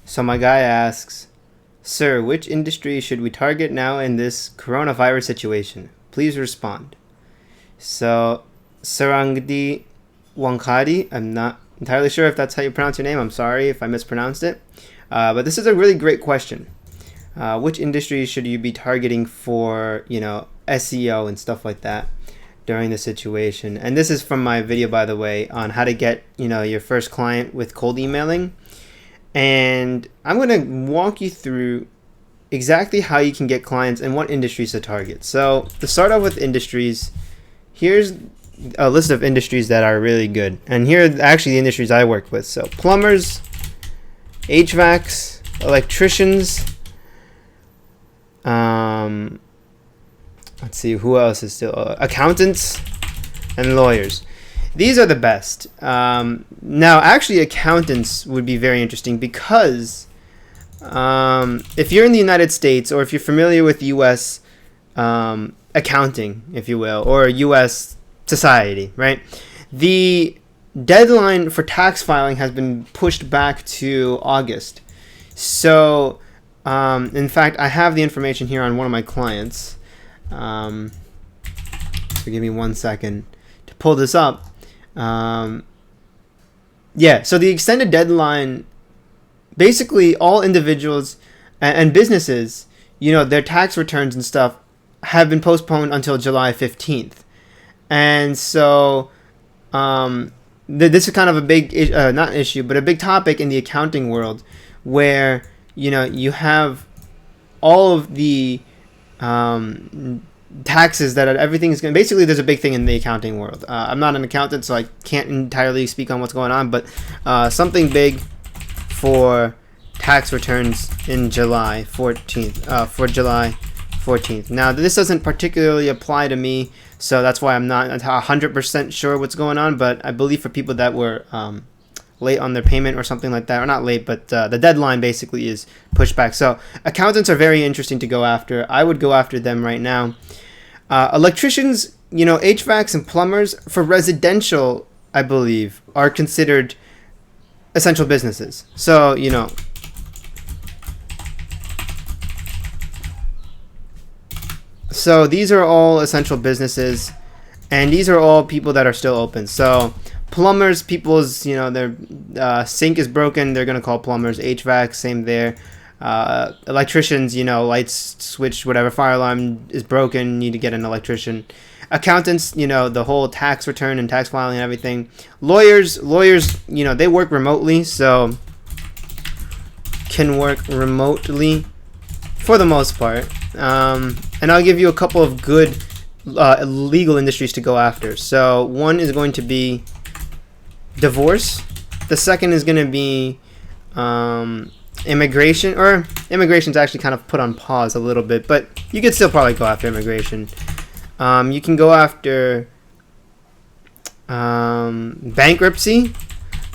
So my guy asks, Sir, which industry should we target now in this coronavirus situation? Please respond. So, Sarangdi Wankadi, I'm not entirely sure if that's how you pronounce your name. I'm sorry if I mispronounced it. But this is a really great question. Which industry should you be targeting for, SEO and stuff like that during the situation? And this is from my video, by the way, on how to get, your first client with cold emailing. And I'm going to walk you through exactly how you can get clients and what industries to target. So to start off with industries, here's a list of industries that are really good. And here are actually the industries I work with. So plumbers, HVACs, electricians, let's see, who else is still, accountants and lawyers. These are the best. Now, actually, accountants would be very interesting because if you're in the United States or if you're familiar with U.S. Accounting, if you will, or U.S. society, right? The deadline for tax filing has been pushed back to August. So, in fact, I have the information here on one of my clients. So give me 1 second to pull this up. So the extended deadline, basically all individuals and businesses, their tax returns and stuff have been postponed until July 15th. And so this is kind of a big, not issue, but a big topic in the accounting world where, you have all of the taxes that everything is going to, basically there's a big thing in the accounting world. I'm not an accountant, so I can't entirely speak on what's going on, but something big for tax returns in July 14th, for July 14th. Now, this doesn't particularly apply to me, so that's why I'm not 100% sure what's going on, but I believe for people that were late on their payment or something like that, or not late, but the deadline basically is pushed back. So accountants are very interesting to go after. I would go after them right now. Electricians, HVACs and plumbers for residential, I believe, are considered essential businesses. So, so these are all essential businesses, and these are all people that are still open. So plumbers, people's, their sink is broken, they're going to call plumbers. HVAC, same there. Electricians, lights, switch, whatever, fire alarm is broken, need to get an electrician. Accountants, the whole tax return and tax filing and everything. Lawyers, they work remotely, so can work remotely for the most part. And I'll give you a couple of good legal industries to go after. So one is going to be divorce. The second is going to be immigration, or immigration's actually kind of put on pause a little bit, but you could still probably go after immigration. You can go after bankruptcy.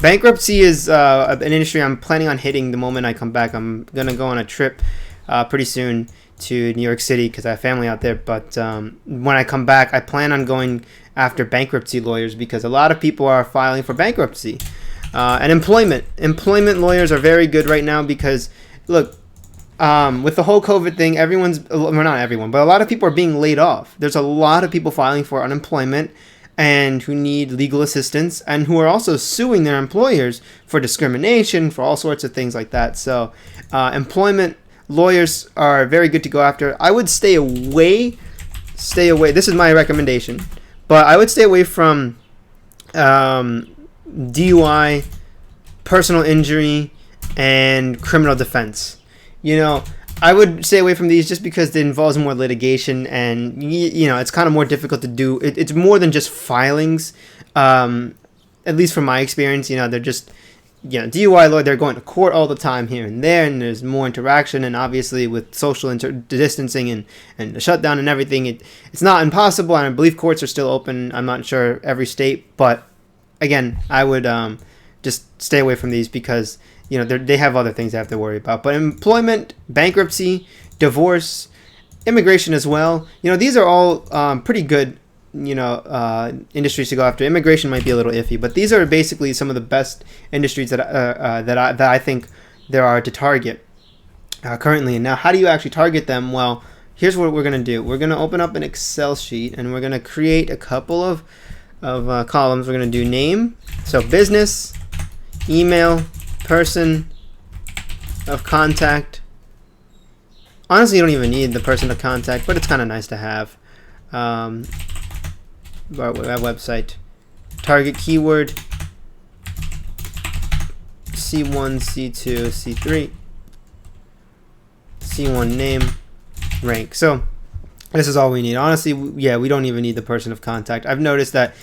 Bankruptcy is an industry I'm planning on hitting the moment I come back. I'm going to go on a trip pretty soon to New York City because I have family out there, but when I come back, I plan on going after bankruptcy lawyers because a lot of people are filing for bankruptcy. And employment lawyers are very good right now because, look, with the whole COVID thing, not everyone, but a lot of people are being laid off. There's a lot of people filing for unemployment and who need legal assistance and who are also suing their employers for discrimination, for all sorts of things like that. So employment lawyers are very good to go after. I would stay away. This is my recommendation, but I would stay away from DUI, personal injury, and criminal defense. I would stay away from these just because it involves more litigation and, it's kind of more difficult to do. It's more than just filings, at least from my experience. They're just, DUI lawyer, they're going to court all the time here and there, and there's more interaction, and obviously with social distancing and the shutdown and everything, it's not impossible, and I believe courts are still open. I'm not sure every state, but again, I would just stay away from these because, they have other things they have to worry about. But employment, bankruptcy, divorce, immigration as well, these are all pretty good, industries to go after. Immigration might be a little iffy, but these are basically some of the best industries that I think there are to target currently. Now, how do you actually target them? Well, here's what we're going to do. We're going to open up an Excel sheet, and we're going to create a couple of columns. We're going to do name, so business, email, person of contact. Honestly, you don't even need the person of contact, but it's kind of nice to have. Our website, target keyword, C1, C2, C3, C1 name, rank. So this is all we need. Honestly, yeah, we don't even need the person of contact. I've noticed that,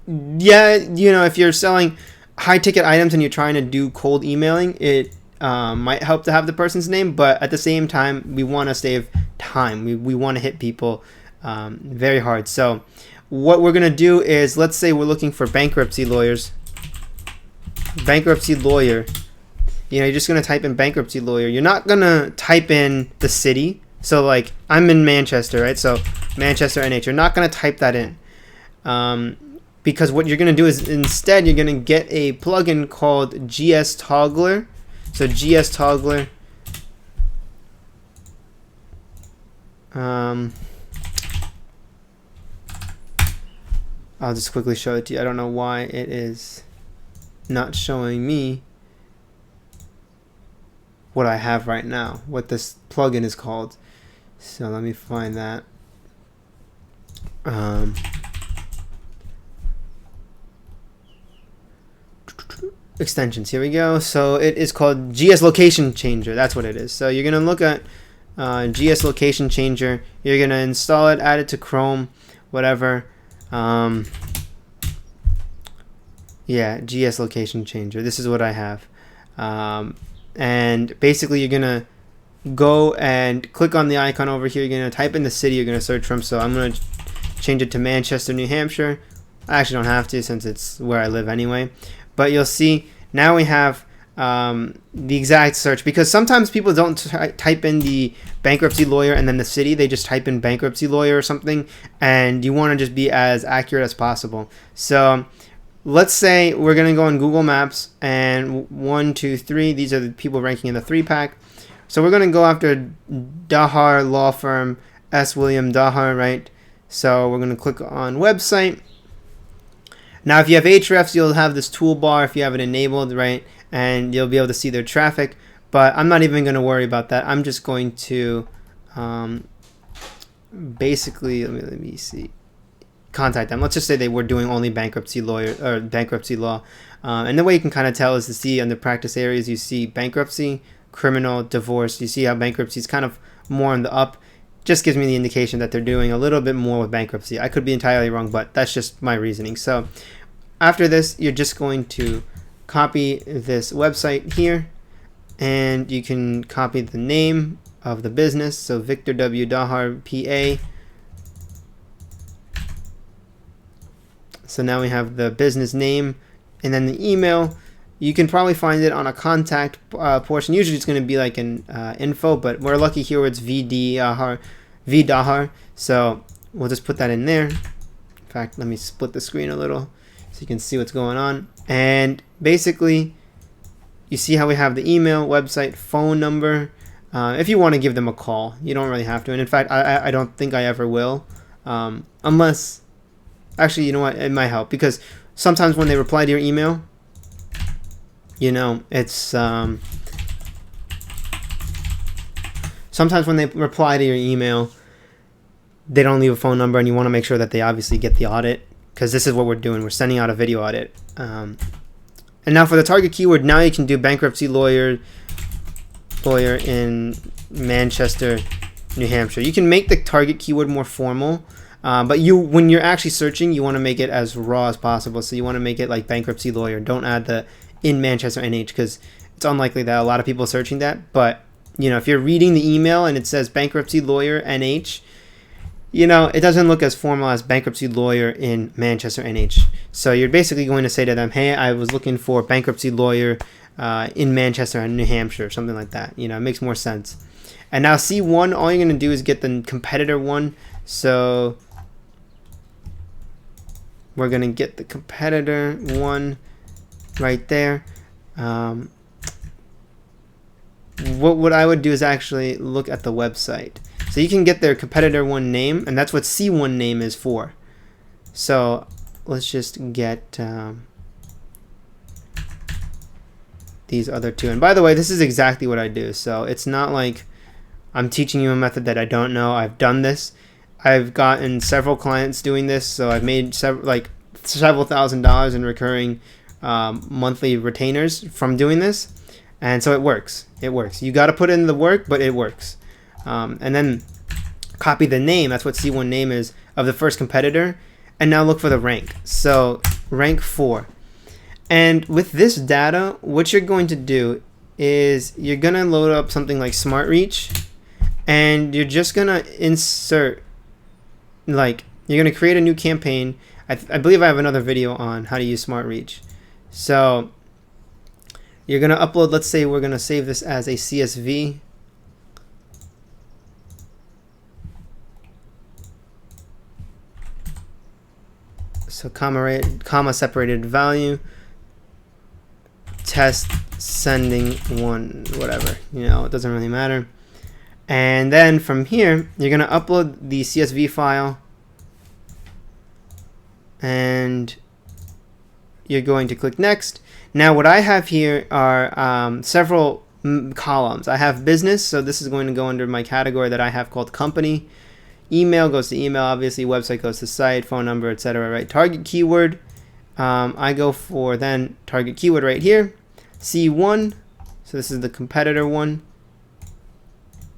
yeah, you know, if you're selling high ticket items and you're trying to do cold emailing, it might help to have the person's name, but at the same time, we want to save time. We want to hit people very hard. So what we're going to do is, let's say we're looking for bankruptcy lawyers. Bankruptcy lawyer. You know, you're just going to type in bankruptcy lawyer. You're not going to type in the city. So like, I'm in Manchester, right? So Manchester, NH. You're not going to type that in. Because what you're going to do is, instead, you're going to get a plugin called GES Toggler. So GES Toggler. I'll just quickly show it to you. I don't know why it is not showing me what I have right now, what this plugin is called. So let me find that. Extensions, here we go. So it is called GES Location Changer. That's what it is. So you're going to look at GES Location Changer. You're going to install it, add it to Chrome, whatever. Yeah, GES Location Changer. This is what I have. And basically, you're going to go and click on the icon over here. You're going to type in the city you're going to search from. So I'm going to change it to Manchester, New Hampshire. I actually don't have to, since it's where I live anyway. But you'll see now we have the exact search, because sometimes people don't type in the bankruptcy lawyer and then the city. They just type in bankruptcy lawyer or something, and you want to just be as accurate as possible. So let's say we're going to go on Google Maps, and 1, 2, 3, these are the people ranking in the 3-pack. So we're going to go after Dahar Law Firm, S. William Dahar, right? So we're going to click on website. Now, if you have Ahrefs, you'll have this toolbar if you have it enabled, right? And you'll be able to see their traffic. But I'm not even going to worry about that. I'm just going to basically, let me see, contact them. Let's just say they were doing only bankruptcy lawyer or bankruptcy law. And the way you can kind of tell is to see under practice areas, you see bankruptcy, criminal, divorce. You see how bankruptcy is kind of more on the up. Just gives me the indication that they're doing a little bit more with bankruptcy. I could be entirely wrong, but that's just my reasoning. So after this, you're just going to copy this website here, and you can copy the name of the business. So Victor W. Dahar, PA. So now we have the business name, and then the email. You can probably find it on a contact portion. Usually it's going to be like an info, but we're lucky here where it's V Dahar. So we'll just put that in there. In fact, let me split the screen a little so you can see what's going on. And basically, you see how we have the email, website, phone number. If you want to give them a call, you don't really have to. And in fact, I don't think I ever will. Unless, actually, you know what? It might help, because sometimes when they reply to your email, you know, it's sometimes when they reply to your email, they don't leave a phone number, and you want to make sure that they obviously get the audit, because this is what we're doing. We're sending out a video audit. And now for the target keyword, now you can do bankruptcy lawyer in Manchester, New Hampshire. You can make the target keyword more formal, but when you're actually searching, you want to make it as raw as possible. So you want to make it like bankruptcy lawyer. Don't add the in Manchester, NH, because it's unlikely that a lot of people are searching that. But you know, if you're reading the email and it says bankruptcy lawyer, NH, you know, it doesn't look as formal as bankruptcy lawyer in Manchester, NH. So you're basically going to say to them, hey, I was looking for bankruptcy lawyer in Manchester and New Hampshire, something like that. You know, it makes more sense. And now C1, all you're going to do is get the competitor one. So we're going to get the competitor one right there. what I would do is actually look at the website. So you can get their competitor one name, and that's what C1 name is for. So let's just get these other two. And by the way, this is exactly what I do. So it's not like I'm teaching you a method that I don't know. I've done this. I've gotten several clients doing this. So I've made several $1,000s in recurring monthly retainers from doing this. And so it works. It works. You got to put in the work, but it works. And then copy the name. That's what C1 name is of the first competitor. And now look for the rank. So rank 4. And with this data, what you're going to do is you're going to load up something like Smart Reach, and you're just going to insert, like, you're going to create a new campaign. I believe I have another video on how to use Smart Reach. So you're going to upload, let's say we're going to save this as a CSV. So comma separated value, test sending 1, whatever, you know, it doesn't really matter. And then from here, you're going to upload the CSV file, and you're going to click next. Now what I have here are several columns. I have business, so this is going to go under my category that I have called company. Email goes to email, obviously. Website goes to site, phone number, etc. Right? Target keyword. I go for then target keyword right here. C1. So this is the competitor one.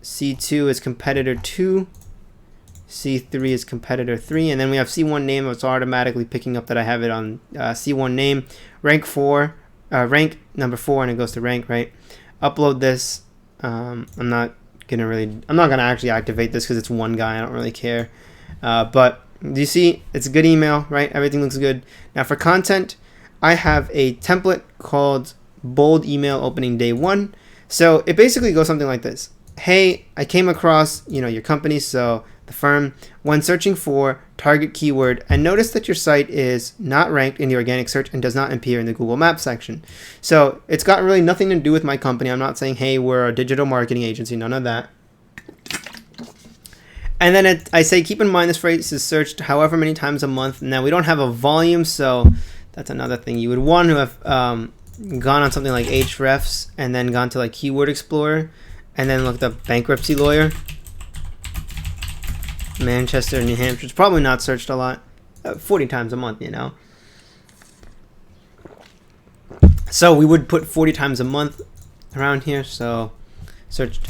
C2 is competitor 2. C3 is competitor 3. And then we have C1 name. It's automatically picking up that I have it on C1 name. Rank 4. Rank number 4, and it goes to rank, right? Upload this. I'm not gonna actually activate this because it's one guy. I don't really care. But do you see? It's a good email, right? Everything looks good. Now for content, I have a template called bold email opening day 1. So it basically goes something like this. Hey, I came across, your company, so the firm, when searching for target keyword, and notice that your site is not ranked in the organic search and does not appear in the Google Maps section. So it's got really nothing to do with my company. I'm not saying, hey, we're a digital marketing agency, none of that. And then I say, keep in mind this phrase is searched however many times a month. Now we don't have a volume, so that's another thing. You would want to have gone on something like Ahrefs and then gone to like Keyword Explorer and then looked up bankruptcy lawyer. Manchester, New Hampshire. It's probably not searched a lot. 40 times a month, So we would put 40 times a month around here. So searched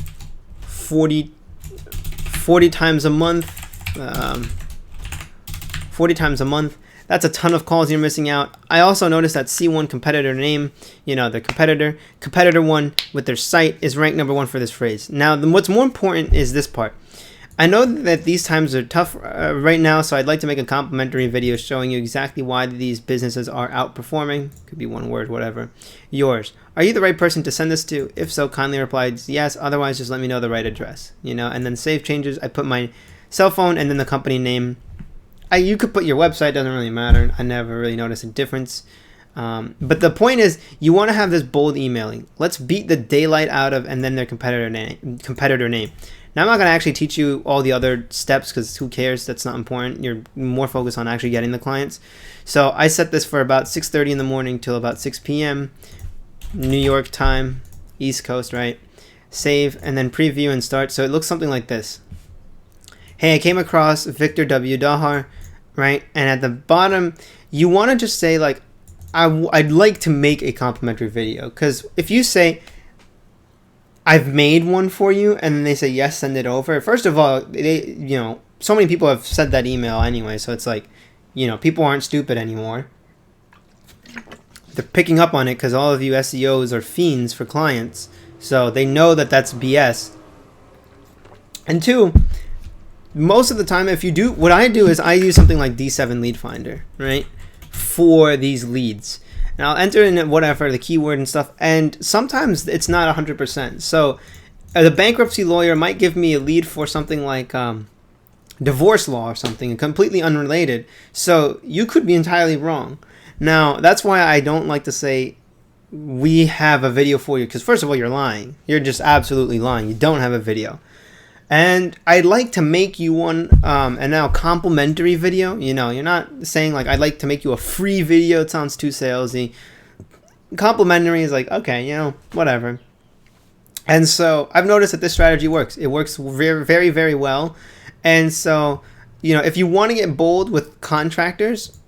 40 times a month. 40 times a month. That's a ton of calls you're missing out. I also noticed that C1 competitor name, the competitor 1 with their site is ranked number 1 for this phrase. Now, what's more important is this part. I know that these times are tough right now, so I'd like to make a complimentary video showing you exactly why these businesses are outperforming. Could be one word, whatever. Yours. Are you the right person to send this to? If so, kindly reply yes. Otherwise, just let me know the right address. And then save changes. I put my cell phone and then the company name. You could put your website. Doesn't really matter. I never really noticed a difference. But the point is, you want to have this bold emailing. Let's beat the daylight out of and then their competitor name. Now, I'm not going to actually teach you all the other steps because who cares? That's not important. You're more focused on actually getting the clients. So I set this for about 6:30 in the morning till about 6 p.m. New York time, East Coast, right? Save and then preview and start. So it looks something like this. Hey, I came across Victor W. Dahar, right? And at the bottom, you want to just say like, I'd like to make a complimentary video. Because if you say, I've made one for you, and then they say yes, send it over. First of all, so many people have said that email anyway, so it's like, people aren't stupid anymore. They're picking up on it because all of you SEOs are fiends for clients, so they know that that's BS. And 2, most of the time, what I do is I use something like D7 Lead Finder, right, for these leads. And I'll enter in whatever, the keyword and stuff, and sometimes it's not 100%. So the bankruptcy lawyer might give me a lead for something like divorce law or something, completely unrelated. So you could be entirely wrong. Now, that's why I don't like to say we have a video for you, because first of all, you're lying. You're just absolutely lying. You don't have a video. And I'd like to make you one, and now complimentary video. You know, you're not saying like, I'd like to make you a free video. It sounds too salesy. Complimentary is like, okay, you know, whatever. And so I've noticed that this strategy works. It works very, very, very well. And so, you know, if you want to get bold with contractors,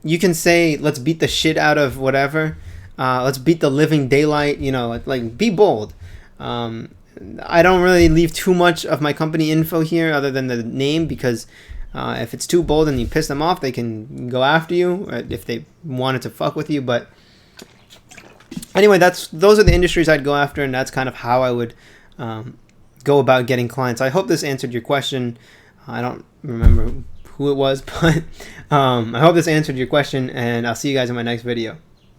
you can say, let's beat the shit out of whatever. Let's beat the living daylight, you know, like be bold. I don't really leave too much of my company info here other than the name, because if it's too bold and you piss them off, they can go after you if they wanted to fuck with you. But anyway, those are the industries I'd go after, and that's kind of how I would go about getting clients. I hope this answered your question. I don't remember who it was, but I hope this answered your question, and I'll see you guys in my next video.